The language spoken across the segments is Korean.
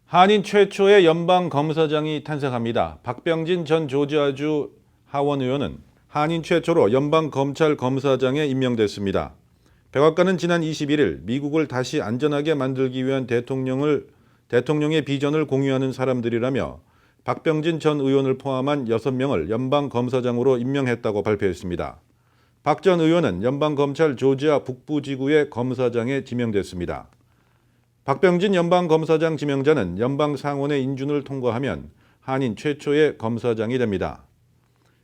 한인 최초의 연방 검사장이 탄생합니다. 박병진 전 조지아주 하원 의원은 한인 최초로 연방 검찰 검사장에 임명됐습니다. 백악관은 지난 21일 미국을 다시 안전하게 만들기 위한 대통령의 비전을 공유하는 사람들이라며 박병진 전 의원을 포함한 6명을 연방 검사장으로 임명했다고 발표했습니다. 박 전 의원은 연방검찰 조지아 북부지구의 검사장에 지명됐습니다. 박병진 연방검사장 지명자는 연방상원의 인준을 통과하면 한인 최초의 검사장이 됩니다.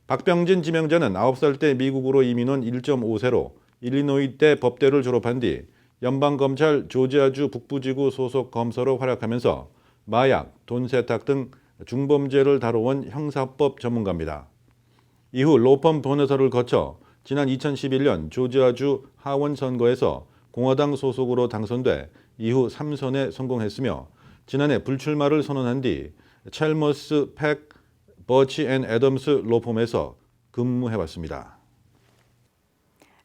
박병진 지명자는 9살 때 미국으로 이민 온 1.5세로 일리노이대 법대를 졸업한 뒤 연방검찰 조지아주 북부지구 소속 검사로 활약하면서 마약, 돈 세탁 등 중범죄를 다뤄온 형사법 전문가입니다. 이후 로펌 변호사를 거쳐 지난 2011년 조지아주 하원 선거에서 공화당 소속으로 당선돼 이후 3선에 성공했으며 지난해 불출마를 선언한 뒤 찰머스 팩 버치 앤 애덤스 로펌에서 근무해왔습니다.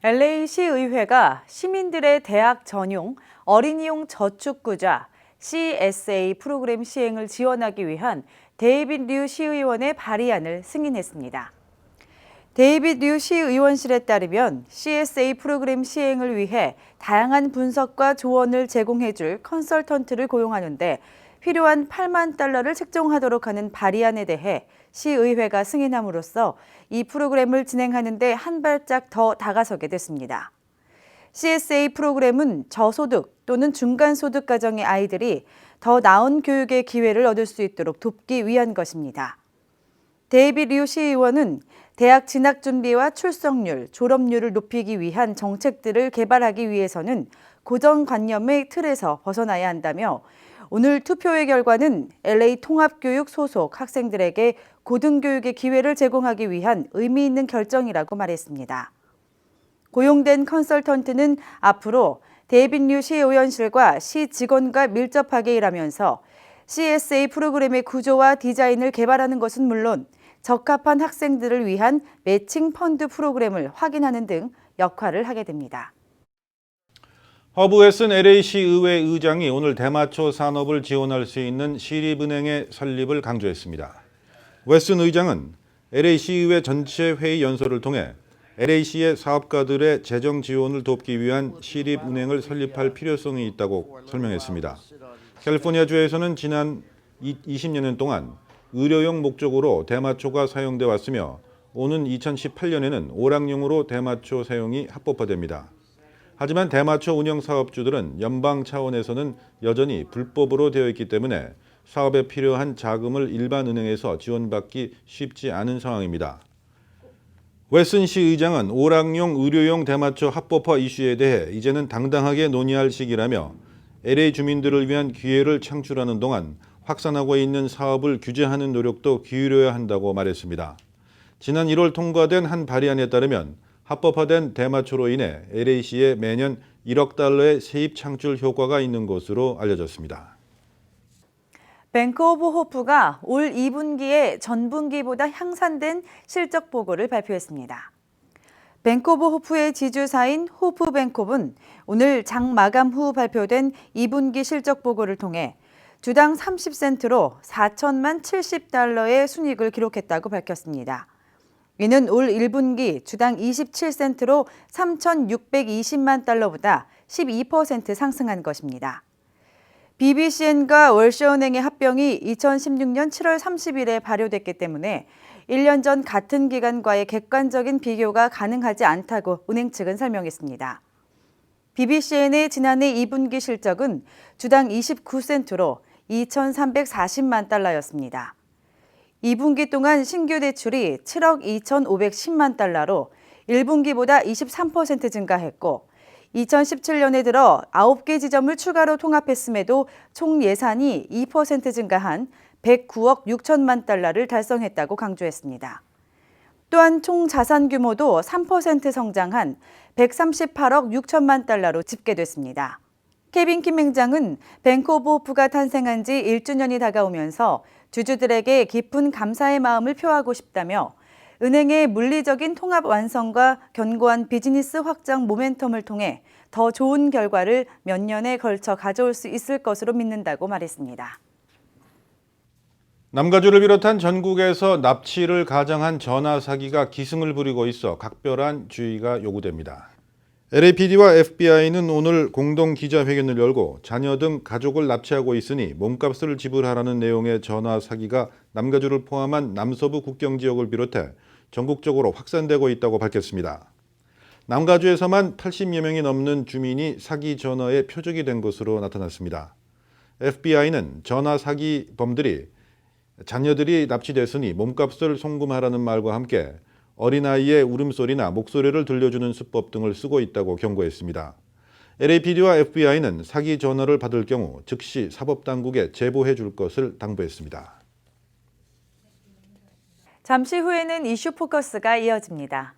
LA시 의회가 시민들의 대학 전용 어린이용 저축구자 CSA 프로그램 시행을 지원하기 위한 데이빗 류 시의원의 발의안을 승인했습니다. 데이빗 류 시의원실에 따르면 CSA 프로그램 시행을 위해 다양한 분석과 조언을 제공해줄 컨설턴트를 고용하는데 필요한 8만 달러를 책정하도록 하는 발의안에 대해 시의회가 승인함으로써 이 프로그램을 진행하는 데 한 발짝 더 다가서게 됐습니다. CSA 프로그램은 저소득 또는 중간소득 가정의 아이들이 더 나은 교육의 기회를 얻을 수 있도록 돕기 위한 것입니다. 데이빗 류 시의원은 대학 진학 준비와 출석률, 졸업률을 높이기 위한 정책들을 개발하기 위해서는 고정관념의 틀에서 벗어나야 한다며 오늘 투표의 결과는 LA 통합교육 소속 학생들에게 고등교육의 기회를 제공하기 위한 의미 있는 결정이라고 말했습니다. 고용된 컨설턴트는 앞으로 데이빗 류 시의원실과 시 직원과 밀접하게 일하면서 CSA 프로그램의 구조와 디자인을 개발하는 것은 물론 적합한 학생들을 위한 매칭 펀드 프로그램을 확인하는 등 역할을 하게 됩니다. 허브 웨슨 LA시 의회 의장이 오늘 대마초 산업을 지원할 수 있는 시립은행의 설립을 강조했습니다. 웨슨 의장은 LA시 의회 전체 회의 연설을 통해 LA시의 사업가들의 재정 지원을 돕기 위한 시립은행을 설립할 필요성이 있다고 설명했습니다. 캘리포니아주에서는 지난 20년 동안 의료용 목적으로 대마초가 사용돼 왔으며 오는 2018년에는 오락용으로 대마초 사용이 합법화됩니다. 하지만 대마초 운영 사업주들은 연방 차원에서는 여전히 불법으로 되어 있기 때문에 사업에 필요한 자금을 일반 은행에서 지원받기 쉽지 않은 상황입니다. 웨슨 시 의장은 오락용, 의료용 대마초 합법화 이슈에 대해 이제는 당당하게 논의할 시기라며 LA 주민들을 위한 기회를 창출하는 동안 확산하고 있는 사업을 규제하는 노력도 기울여야 한다고 말했습니다. 지난 1월 통과된 한 발의안에 따르면 합법화된 대마초로 인해 LA시에 매년 1억 달러의 세입 창출 효과가 있는 것으로 알려졌습니다. 뱅크 오브 호프가 올 2분기에 전분기보다 향상된 실적 보고를 발표했습니다. 뱅크 오브 호프의 지주사인 호프뱅크옵은 오늘 장 마감 후 발표된 2분기 실적 보고를 통해 주당 30센트로 4천만 70달러의 순이익을 기록했다고 밝혔습니다. 이는 올 1분기 주당 27센트로 3,620만 달러보다 12% 상승한 것입니다. BBCN과 월셔은행의 합병이 2016년 7월 30일에 발효됐기 때문에 1년 전 같은 기간과의 객관적인 비교가 가능하지 않다고 은행 측은 설명했습니다. BBCN의 지난해 2분기 실적은 주당 29센트로 2,340만 달러였습니다. 2분기 동안 신규 대출이 7억 2,510만 달러로 1분기보다 23% 증가했고 2017년에 들어 9개 지점을 추가로 통합했음에도 총 예산이 2% 증가한 109억 6천만 달러를 달성했다고 강조했습니다. 또한 총 자산 규모도 3% 성장한 138억 6천만 달러로 집계됐습니다. 케빈 킴 행장은 뱅크 오브 호프가 탄생한 지 1주년이 다가오면서 주주들에게 깊은 감사의 마음을 표하고 싶다며 은행의 물리적인 통합 완성과 견고한 비즈니스 확장 모멘텀을 통해 더 좋은 결과를 몇 년에 걸쳐 가져올 수 있을 것으로 믿는다고 말했습니다. 남가주를 비롯한 전국에서 납치를 가장한 전화 사기가 기승을 부리고 있어 각별한 주의가 요구됩니다. LAPD와 FBI는 오늘 공동 기자회견을 열고 자녀 등 가족을 납치하고 있으니 몸값을 지불하라는 내용의 전화 사기가 남가주를 포함한 남서부 국경 지역을 비롯해 전국적으로 확산되고 있다고 밝혔습니다. 남가주에서만 80여 명이 넘는 주민이 사기 전화의 표적이 된 것으로 나타났습니다. FBI는 전화 사기범들이 자녀들이 납치됐으니 몸값을 송금하라는 말과 함께 어린아이의 울음소리나 목소리를 들려주는 수법 등을 쓰고 있다고 경고했습니다. LAPD와 FBI는 사기 전화를 받을 경우 즉시 사법당국에 제보해 줄 것을 당부했습니다. 잠시 후에는 이슈 포커스가 이어집니다.